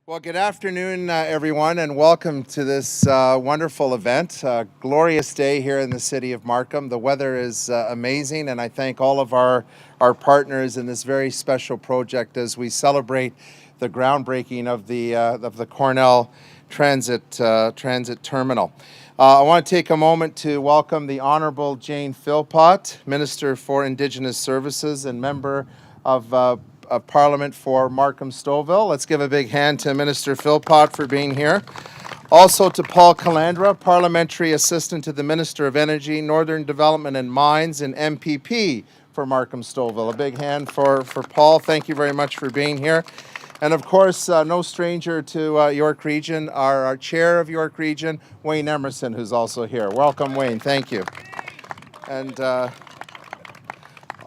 Well, good afternoon, everyone, and welcome to this wonderful event. Glorious day here in the city of Markham. The weather is amazing, and I thank all of our partners in this very special project as we celebrate the groundbreaking of the Cornell Transit Terminal. I want to take a moment to welcome the Honourable Jane Philpott, Minister for Indigenous Services and member of Parliament for Markham Stouffville. Let's give a big hand to Minister Philpott for being here. Also to Paul Calandra, Parliamentary Assistant to the Minister of Energy, Northern Development and Mines, and MPP for Markham Stouffville. A big hand for Paul. Thank you very much for being here. And of course, no stranger to York Region, our Chair of York Region, Wayne Emerson, who's also here. Welcome, Wayne. Thank you. And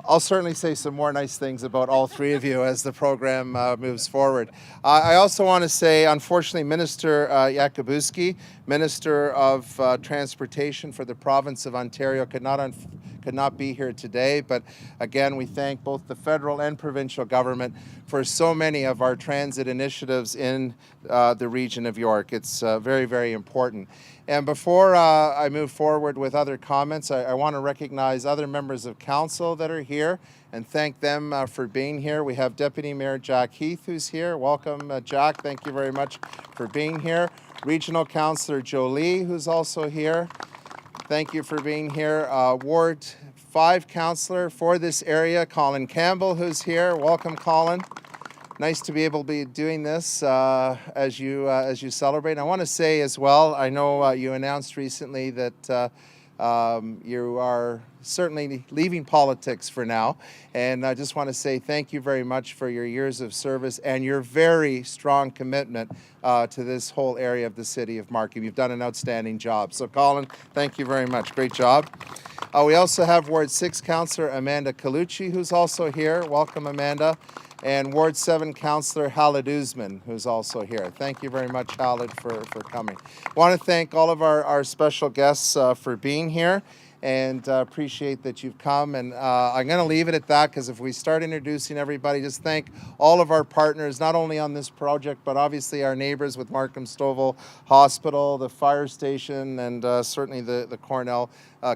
I'll certainly say some more nice things about all three of you as the program moves forward. I also want to say, unfortunately, Minister Yakubuski, Minister of Transportation for the province of Ontario, could not be here today. But again, we thank both the federal and provincial government for so many of our transit initiatives in the region of York. It's very, very important. And before I move forward with other comments, I want to recognize other members of council that are here and thank them for being here. We have Deputy Mayor Jack Heath, who's here. Welcome, Jack. Thank you very much for being here. Regional Councillor Jolie, who's also here. Thank you for being here. Ward 5 Councillor for this area, Colin Campbell, who's here. Welcome, Colin. Nice to be able to be doing this as you celebrate. I want to say as well, I know you announced recently that you are certainly leaving politics for now, and I just want to say thank you very much for your years of service and your very strong commitment to this whole area of the city of Markham. You've done an outstanding job. So Colin, thank you very much. Great job. We also have Ward 6 Councillor Amanda Colucci, who's also here. Welcome, Amanda. And Ward 7 Councillor Halid Usman, who's also here. Thank you very much, Halid, for coming. I want to thank all of our special guests for being here, and appreciate that you've come. And I'm going to leave it at that, because if we start introducing everybody, just thank all of our partners, not only on this project, but obviously our neighbors with Markham Stouffville Hospital, the fire station, and certainly the Cornell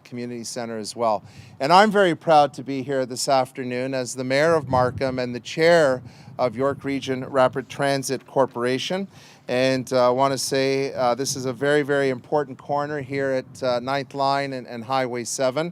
Community Center as well. And I'm very proud to be here this afternoon as the Mayor of Markham and the Chair of York Region Rapid Transit Corporation. And I want to say this is a very, very important corner here at 9th Line and Highway 7.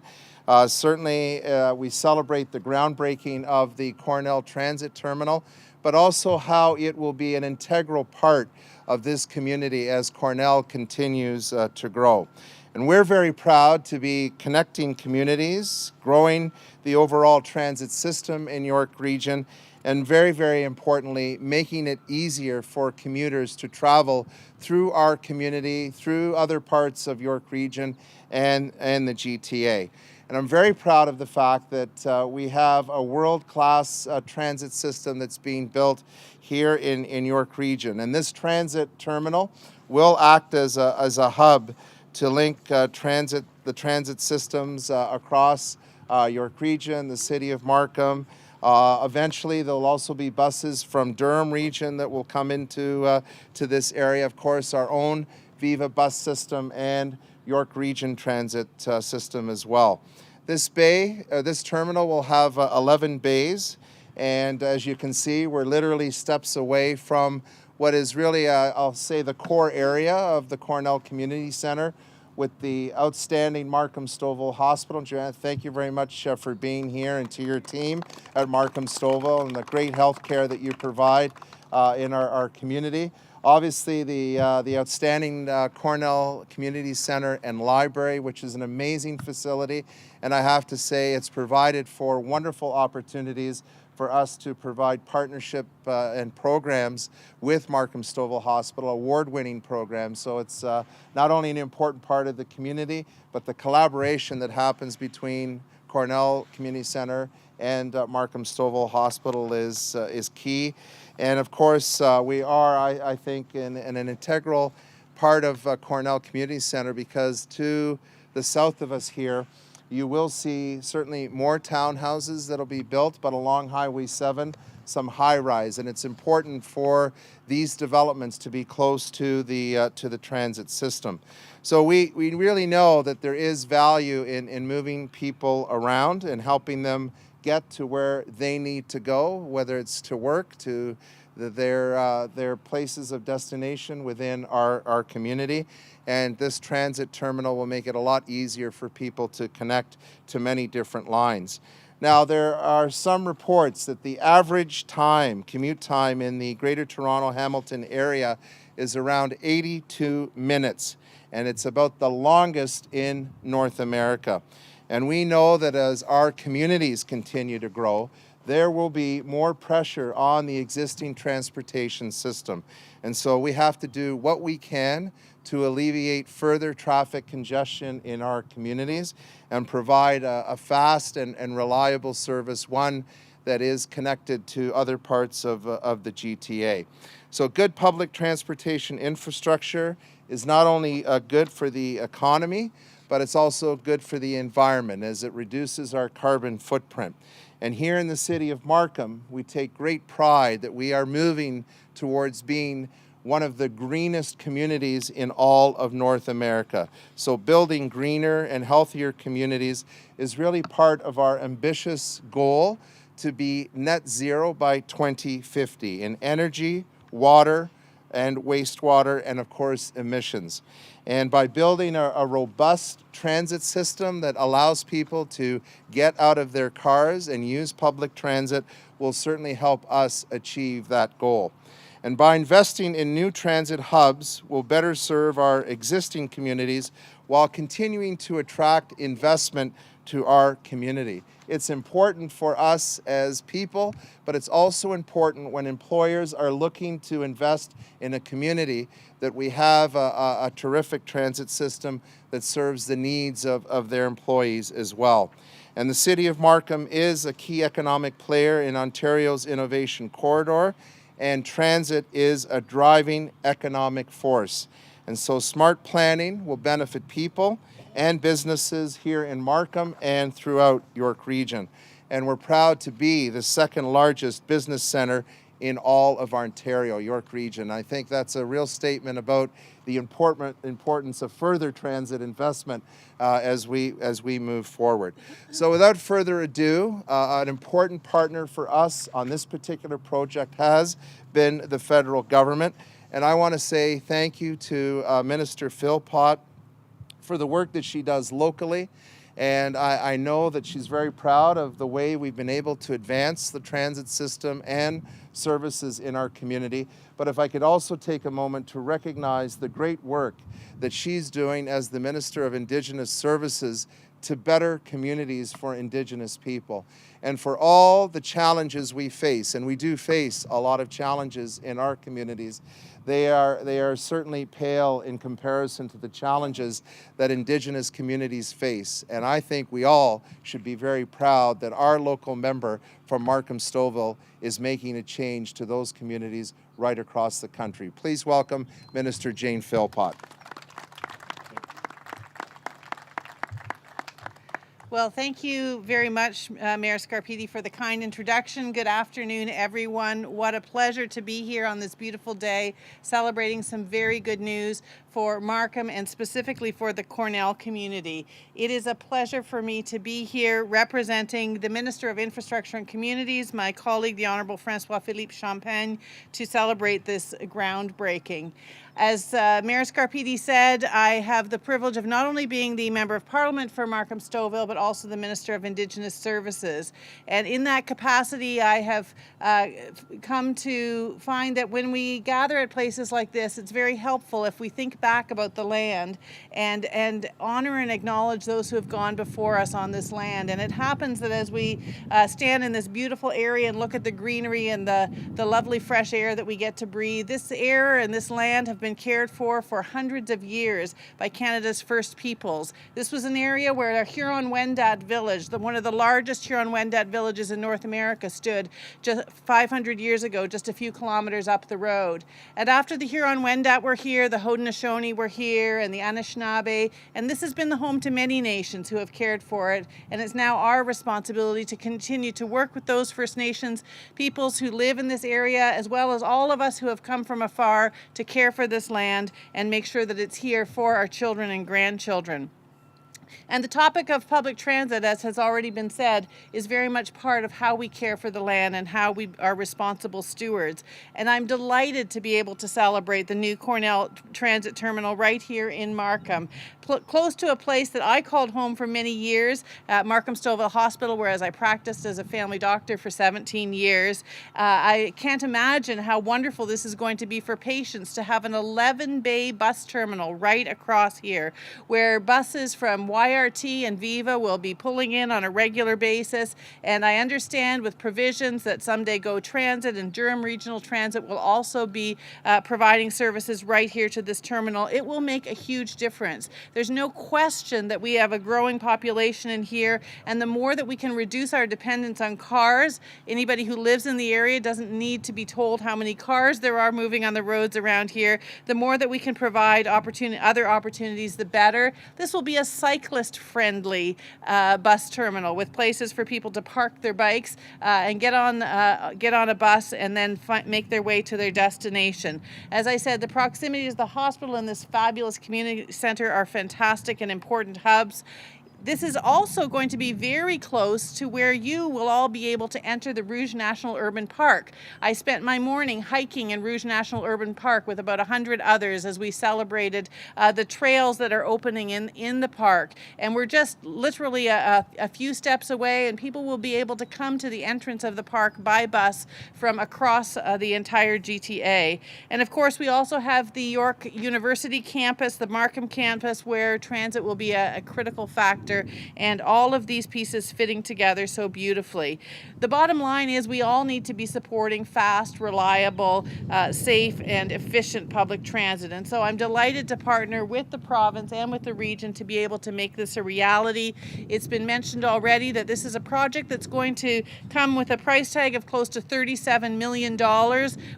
Certainly, we celebrate the groundbreaking of the Cornell Transit Terminal, but also how it will be an integral part of this community as Cornell continues to grow. And we're very proud to be connecting communities, growing the overall transit system in York Region, and very, very importantly, making it easier for commuters to travel through our community, through other parts of York Region and the GTA. And I'm very proud of the fact that we have a world-class transit system that's being built here in York Region. And this transit terminal will act as a hub to link the transit systems across York Region, the city of Markham. Eventually, there'll also be buses from Durham Region that will come into to this area. Of course, our own Viva bus system and York Region transit system as well. This terminal will have 11 bays, and as you can see, we're literally steps away from what is really, I'll say, the core area of the Cornell Community Center with the outstanding Markham Stouffville Hospital. Joanne, thank you very much for being here, and to your team at Markham Stouffville and the great health care that you provide in our community. Obviously, the outstanding Cornell Community Center and Library, which is an amazing facility, and I have to say it's provided for wonderful opportunities for us to provide partnership and programs with Markham Stouffville Hospital, award-winning programs. So it's not only an important part of the community, but the collaboration that happens between Cornell Community Center and Markham Stouffville Hospital is key. And of course, we are, I think, in an integral part of Cornell Community Center, because to the south of us here, you will see certainly more townhouses that'll be built, but along Highway 7, some high-rise, and it's important for these developments to be close to the transit system. So we really know that there is value in moving people around and helping them get to where they need to go, whether it's to work, to their places of destination within our community. And this transit terminal will make it a lot easier for people to connect to many different lines. Now, there are some reports that the average commute time in the Greater Toronto-Hamilton area is around 82 minutes, and it's about the longest in North America. And we know that as our communities continue to grow, there will be more pressure on the existing transportation system. And so we have to do what we can to alleviate further traffic congestion in our communities and provide a fast and reliable service, one that is connected to other parts of the GTA. So good public transportation infrastructure is not only good for the economy, but it's also good for the environment as it reduces our carbon footprint. And here in the city of Markham, we take great pride that we are moving towards being one of the greenest communities in all of North America. So building greener and healthier communities is really part of our ambitious goal to be net zero by 2050 in energy, water, and wastewater, and of course emissions. And by building a robust transit system that allows people to get out of their cars and use public transit will certainly help us achieve that goal. And by investing in new transit hubs, we'll better serve our existing communities while continuing to attract investment to our community. It's important for us as people, but it's also important when employers are looking to invest in a community that we have a terrific transit system that serves the needs of their employees as well. And the City of Markham is a key economic player in Ontario's innovation corridor, and transit is a driving economic force. And so smart planning will benefit people and businesses here in Markham and throughout York Region. And we're proud to be the second largest business center in all of Ontario, York Region. I think that's a real statement about the importance of further transit investment as we move forward. So without further ado, an important partner for us on this particular project has been the federal government. And I want to say thank you to Minister Philpott for the work that she does locally. And I know that she's very proud of the way we've been able to advance the transit system and services in our community. But if I could also take a moment to recognize the great work that she's doing as the Minister of Indigenous Services to better communities for Indigenous people. And for all the challenges we face, and we do face a lot of challenges in our communities, they are certainly pale in comparison to the challenges that Indigenous communities face. And I think we all should be very proud that our local member from Markham-Stouffville is making a change to those communities right across the country. Please welcome Minister Jane Philpott. Well, thank you very much, Mayor Scarpiti, for the kind introduction. Good afternoon, everyone. What a pleasure to be here on this beautiful day, celebrating some very good news for Markham and specifically for the Cornell community. It is a pleasure for me to be here representing the Minister of Infrastructure and Communities, my colleague, the Honourable François-Philippe Champagne, to celebrate this groundbreaking. As Mayor Scarpiti said, I have the privilege of not only being the Member of Parliament for Markham-Stouffville, but also the Minister of Indigenous Services. And in that capacity, I have come to find that when we gather at places like this, it's very helpful if we think back about the land and honor and acknowledge those who have gone before us on this land. And it happens that as we stand in this beautiful area and look at the greenery and the lovely fresh air that we get to breathe, this air and this land have been cared for hundreds of years by Canada's First Peoples. This was an area where Huron-Wendat Huron-Wendat village, one of the largest Huron-Wendat villages in North America, stood just 500 years ago, just a few kilometers up the road. And after the Huron-Wendat were here, the Haudenosaunee were here, and the Anishinaabe, and this has been the home to many nations who have cared for it, and it's now our responsibility to continue to work with those First Nations peoples who live in this area, as well as all of us who have come from afar to care for this land and make sure that it's here for our children and grandchildren. And the topic of public transit, as has already been said, is very much part of how we care for the land and how we are responsible stewards. And I'm delighted to be able to celebrate the new Cornell Transit Terminal right here in Markham, close to a place that I called home for many years, at Markham Stouffville Hospital, whereas I practiced as a family doctor for 17 years. I can't imagine how wonderful this is going to be for patients to have an 11-bay bus terminal right across here, where buses from YRT and Viva will be pulling in on a regular basis, and I understand with provisions that someday Go Transit and Durham Regional Transit will also be providing services right here to this terminal. It will make a huge difference. There's no question that we have a growing population in here, and the more that we can reduce our dependence on cars, anybody who lives in the area doesn't need to be told how many cars there are moving on the roads around here. The more that we can provide other opportunities, the better. This will be a cyclist-friendly bus terminal with places for people to park their bikes and get on a bus and then make their way to their destination. As I said, the proximity to the hospital and this fabulous community center are fantastic and important hubs. This is also going to be very close to where you will all be able to enter the Rouge National Urban Park. I spent my morning hiking in Rouge National Urban Park with about 100 others as we celebrated the trails that are opening in the park. And we're just literally a few steps away, and people will be able to come to the entrance of the park by bus from across the entire GTA. And of course, we also have the York University campus, the Markham campus, where transit will be a critical factor, and all of these pieces fitting together so beautifully. The bottom line is we all need to be supporting fast, reliable, safe, and efficient public transit. And so I'm delighted to partner with the province and with the region to be able to make this a reality. It's been mentioned already that this is a project that's going to come with a price tag of close to $37 million.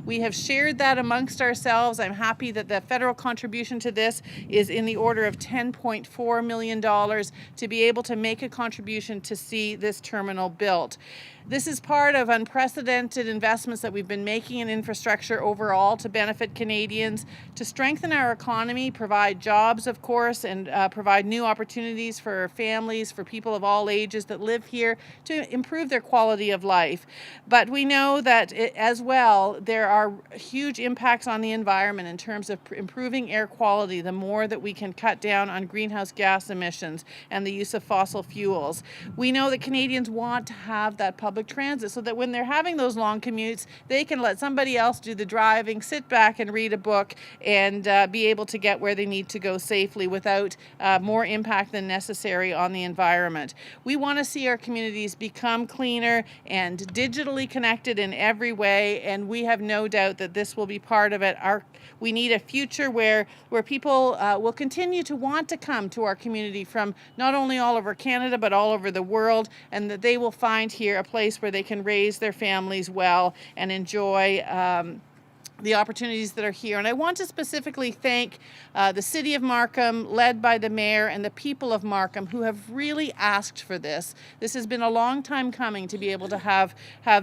We have shared that amongst ourselves. I'm happy that the federal contribution to this is in the order of $10.4 million to be able to make a contribution to see this terminal built. This is part of unprecedented investments that we've been making in infrastructure overall to benefit Canadians, to strengthen our economy, provide jobs, of course, and provide new opportunities for families, for people of all ages that live here, to improve their quality of life. But we know that as well, there are huge impacts on the environment in terms of improving air quality, the more that we can cut down on greenhouse gas emissions and the use of fossil fuels. We know that Canadians want to have that public transit so that when they're having those long commutes, they can let somebody else do the driving, sit back and read a book, and be able to get where they need to go safely without more impact than necessary on the environment. We want to see our communities become cleaner and digitally connected in every way, and we have no doubt that this will be part of it. We need a future where people will continue to want to come to our community from not only all over Canada but all over the world, and that they will find here a place where they can raise their families well and enjoy the opportunities that are here. And I want to specifically thank the City of Markham, led by the Mayor, and the people of Markham who have really asked for this. This has been a long time coming to be able to have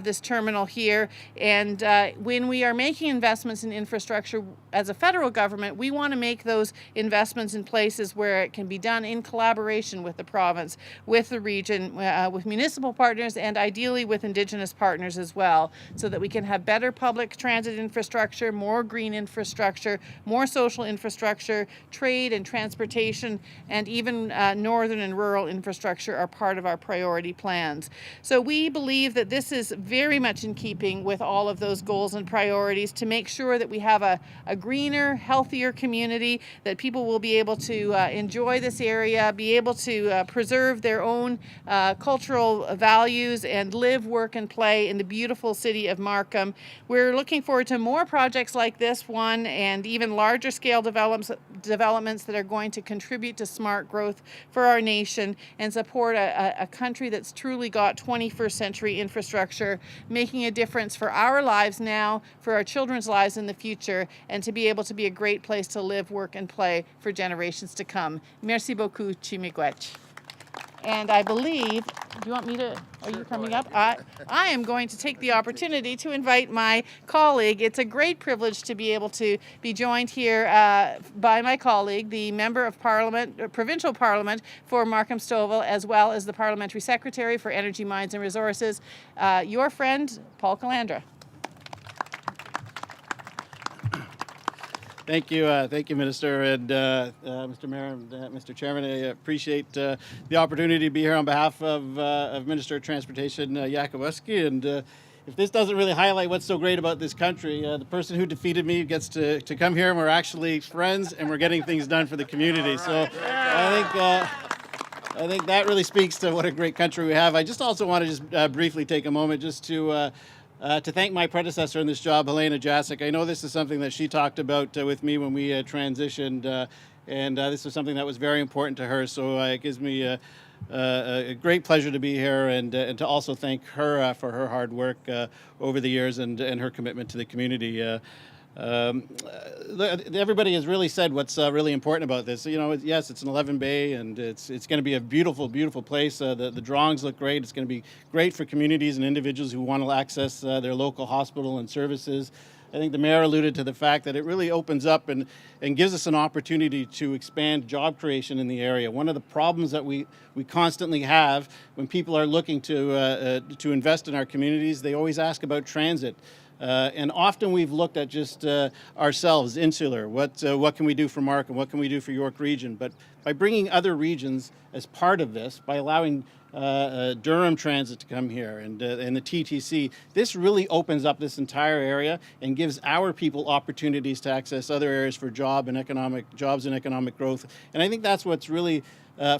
this terminal here. And when we are making investments in infrastructure as a federal government, we want to make those investments in places where it can be done in collaboration with the province, with the region, with municipal partners, and ideally with Indigenous partners as well, so that we can have better public transit infrastructure, more green infrastructure, more social infrastructure, trade and transportation, and even northern and rural infrastructure are part of our priority plans. So we believe that this is very much in keeping with all of those goals and priorities to make sure that we have a greener, healthier community, that people will be able to enjoy this area, be able to preserve their own cultural values, and live, work, and play in the beautiful city of Markham. We're looking forward to more projects like this one and even larger scale developments that are going to contribute to smart growth for our nation and support a country that's truly got 21st century infrastructure, making a difference for our lives now, for our children's lives in the future, and to be able to be a great place to live, work, and play for generations to come. Merci beaucoup, Chimiigwech. And I believe, do you want me to, are you coming up? I am going to take the opportunity to invite my colleague. It's a great privilege to be able to be joined here by my colleague, the Member of Parliament, Provincial Parliament for Markham Stouffville, as well as the Parliamentary Secretary for Energy, Mines and Resources, your friend, Paul Calandra. Thank you, Minister, and Mr. Mayor and Mr. Chairman. I appreciate the opportunity to be here on behalf of Minister of Transportation Yakubuski. And if this doesn't really highlight what's so great about this country, the person who defeated me gets to come here, and we're actually friends, and we're getting things done for the community. So I think that really speaks to what a great country we have. I just also want to just briefly take a moment just to thank my predecessor in this job, Helena Jasic. I know this is something that she talked about with me when we transitioned, and this was something that was very important to her. So it gives me a great pleasure to be here and to also thank her for her hard work over the years and her commitment to the community. Everybody has really said what's really important about this. You know, yes, it's an 11 bay, and it's going to be a beautiful, beautiful place. The drawings look great. It's going to be great for communities and individuals who want to access their local hospital and services. I think the mayor alluded to the fact that it really opens up and gives us an opportunity to expand job creation in the area. One of the problems that we constantly have when people are looking to invest in our communities, they always ask about transit. And often we've looked at just ourselves, insular. What can we do for Markham? What can we do for York Region? But by bringing other regions as part of this, by allowing Durham Transit to come here and the TTC, this really opens up this entire area and gives our people opportunities to access other areas for jobs and economic growth. And I think that's what's really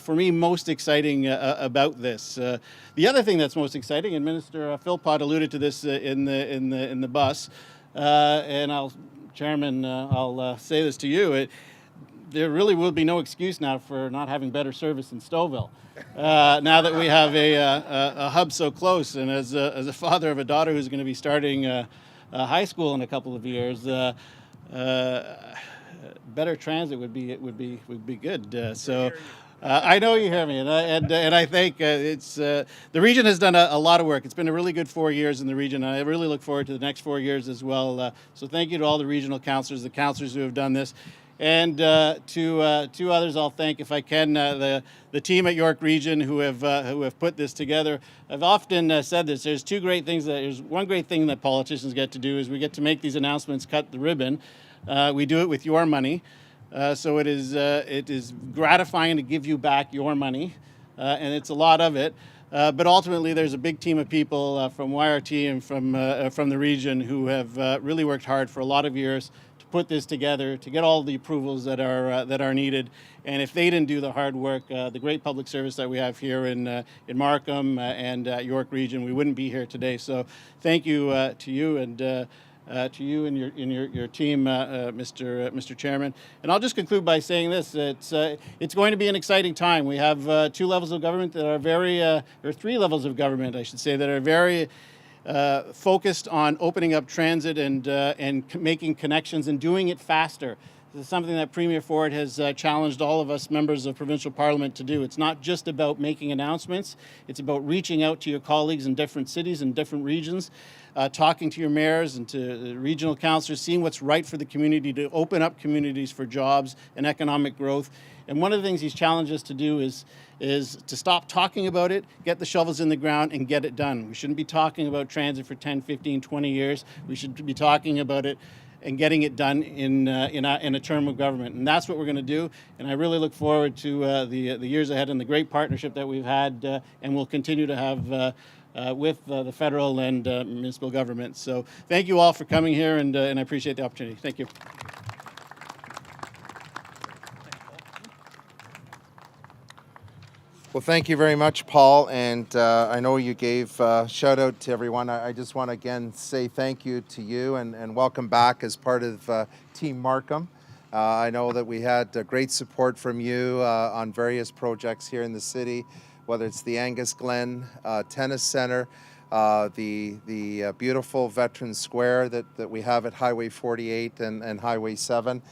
for me, most exciting about this. The other thing that's most exciting, and Minister Philpott alluded to this in the bus, and Chairman, I'll say this to you: there really will be no excuse now for not having better service in Stouffville. Now that we have a hub so close, and as a father of a daughter who's going to be starting high school in a couple of years. Better transit would be good. I know you hear me, and I think the region has done a lot of work. It's been a really good 4 years in the region, and I really look forward to the next 4 years as well. So thank you to all the regional councillors, the councillors who have done this, and to others I'll thank, if I can, the team at York Region who have put this together. I've often said this: there's one great thing that politicians get to do is we get to make these announcements, cut the ribbon. We do it with your money. So it is gratifying to give you back your money, and it's a lot of it. But ultimately, there's a big team of people from YRT and from the region who have really worked hard for a lot of years to put this together, to get all the approvals that are needed. And if they didn't do the hard work, the great public service that we have here in Markham and York Region, we wouldn't be here today. So thank you to you and. To you and your team, Mr. Chairman. And I'll just conclude by saying this: it's going to be an exciting time. We have 2 levels of government that are or 3 levels of government, I should say, that are very focused on opening up transit and making connections and doing it faster. This is something that Premier Ford has challenged all of us members of provincial parliament to do. It's not just about making announcements. It's about reaching out to your colleagues in different cities and different regions, talking to your mayors and to the regional councillors, seeing what's right for the community, to open up communities for jobs and economic growth. And one of the things he's challenged us to do is to stop talking about it, get the shovels in the ground and get it done. We shouldn't be talking about transit for 10, 15, 20 years. We should be talking about it and getting it done in a term of government. And that's what we're going to do. And I really look forward to the years ahead and the great partnership that we've had and will continue to have with the federal and municipal governments. So thank you all for coming here, and I appreciate the opportunity. Thank you. Well, thank you very much, Paul. And I know you gave shout out to everyone. I just want to again say thank you to you and welcome back as part of Team Markham. I know that we had great support from you on various projects here in the city, whether it's the Angus Glen Tennis Center, the beautiful Veterans Square that we have at Highway 48 and Highway 7.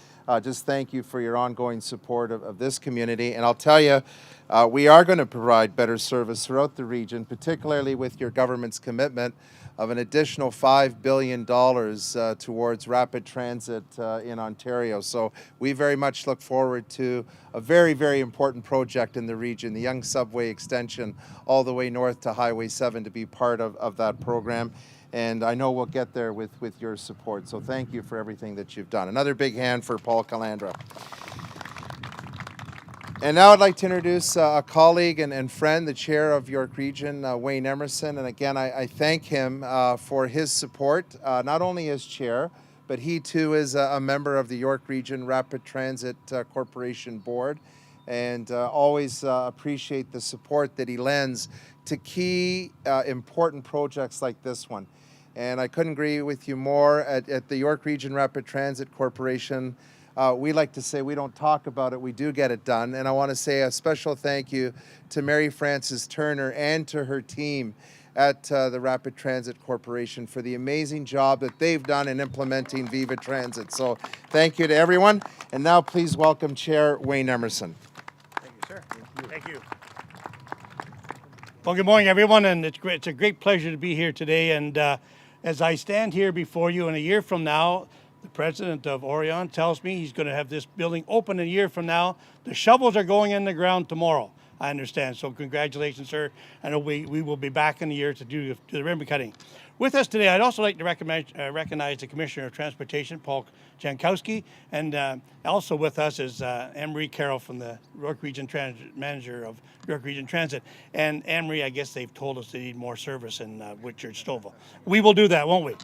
Just thank you for your ongoing support of this community. And I'll tell you, we are going to provide better service throughout the region, particularly with your government's commitment of an additional $5 billion towards rapid transit in Ontario. So we very much look forward to a very, very important project in the region, the Yonge Subway extension all the way north to Highway 7 to be part of that program. And I know we'll get there with your support. So thank you for everything that you've done. Another big hand for Paul Calandra. And now I'd like to introduce a colleague and friend, the chair of York Region, Wayne Emerson. And again, I thank him for his support, not only as chair, but he too is a member of the York Region Rapid Transit Corporation Board, and always appreciate the support that he lends to key important projects like this one. And I couldn't agree with you more. At the York Region Rapid Transit Corporation, we like to say we don't talk about it, we do get it done. And I want to say a special thank you to Mary Frances Turner and to her team at the Rapid Transit Corporation for the amazing job that they've done in implementing Viva Transit. So thank you to everyone. And now please welcome Chair Wayne Emerson. Thank you, sir. Thank you. Well, good morning, everyone, and it's a great pleasure to be here today. And as I stand here before you in a year from now, the president of Orion tells me he's going to have this building open a year from now. The shovels are going in the ground tomorrow, I understand. So congratulations, sir. I know we will be back in a year to do the ribbon cutting. With us today, I'd also like to recognize the Commissioner of Transportation, Paul Jankowski, and also with us is Anne-Marie Carroll from the York Region Transit, manager of York Region Transit. And Anne-Marie, I guess they've told us they need more service in Whitchurch-Stouffville. We will do that, won't we?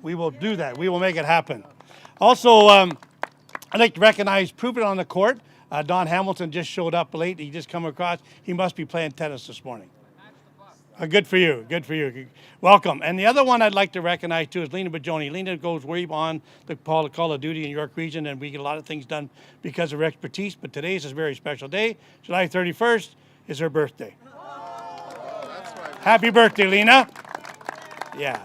We will do that. We will make it happen. Also, I'd like to recognize, prove it on the court. Don Hamilton just showed up late. He just come across. He must be playing tennis this morning. Good for you. Good for you. Welcome. And the other one I'd like to recognize too is Lena Bajoni. Lena goes way on the call of duty in York Region, and we get a lot of things done because of her expertise. But today is a very special day. July 31st is her birthday. Oh, that's right. Happy birthday, Lena. Yeah.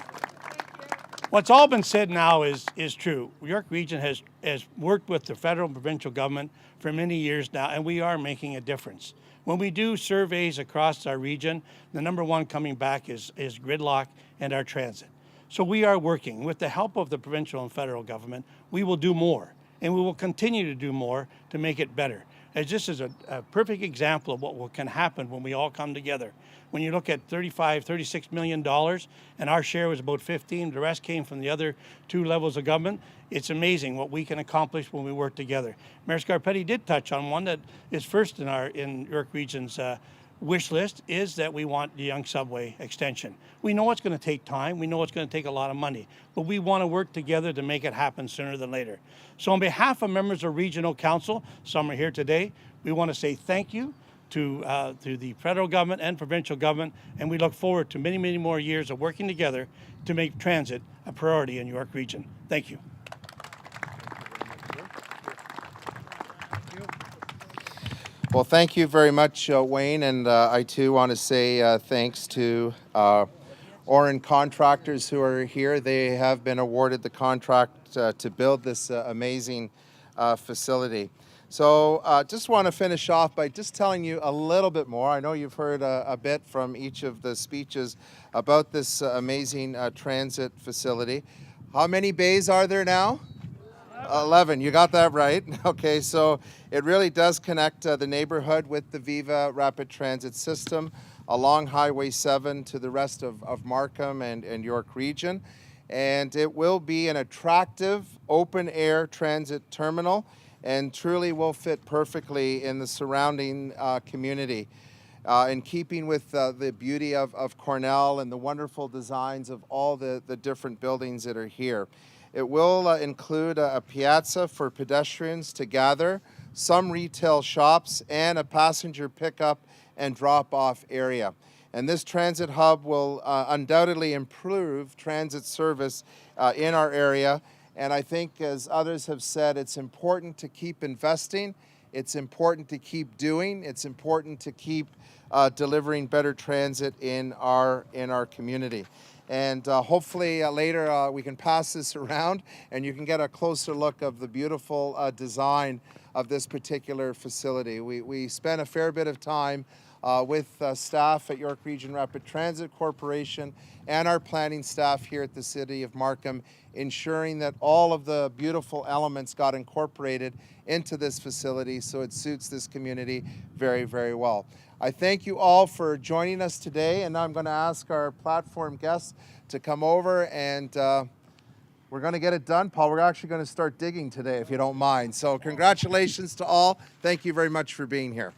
What's all been said now is true. York Region has worked with the federal and provincial government for many years now, and we are making a difference. When we do surveys across our region, the number one coming back is gridlock and our transit. So we are working. With the help of the provincial and federal government, we will do more, and we will continue to do more to make it better. As this is a perfect example of what can happen when we all come together. When you look at $36 million, and our share was about 15, the rest came from the other two levels of government. It's amazing what we can accomplish when we work together. Mayor Scarpetti did touch on one that is first in York Region's wish list, is that we want the Yonge Subway extension. We know it's going to take time. We know it's going to take a lot of money, but we want to work together to make it happen sooner than later. So on behalf of members of Regional Council, some are here today, we want to say thank you to the federal government and provincial government, and we look forward to many, many more years of working together to make transit a priority in York Region. Thank you. Well, thank you very much, Wayne, and I too want to say thanks to Oren Contractors who are here. They have been awarded the contract to build this amazing facility. So just want to finish off by just telling you a little bit more. I know you've heard a bit from each of the speeches about this amazing transit facility. How many bays are there now? 11. You got that right. Okay, so it really does connect the neighborhood with the Viva Rapid Transit System along Highway 7 to the rest of Markham and York Region. And it will be an attractive open-air transit terminal and truly will fit perfectly in the surrounding community. In keeping with the beauty of Cornell and the wonderful designs of all the different buildings that are here. It will include a piazza for pedestrians to gather, some retail shops, and a passenger pickup and drop-off area. And this transit hub will undoubtedly improve transit service in our area. And I think, as others have said, it's important to keep investing. It's important to keep doing. It's important to keep delivering better transit in our community. And hopefully later we can pass this around and you can get a closer look of the beautiful design of this particular facility. We spent a fair bit of time with staff at York Region Rapid Transit Corporation and our planning staff here at the City of Markham, ensuring that all of the beautiful elements got incorporated into this facility so it suits this community very, very well. I thank you all for joining us today, and now I'm going to ask our platform guests to come over, and we're going to get it done. Paul, we're actually going to start digging today, if you don't mind. So congratulations to all. Thank you very much for being here.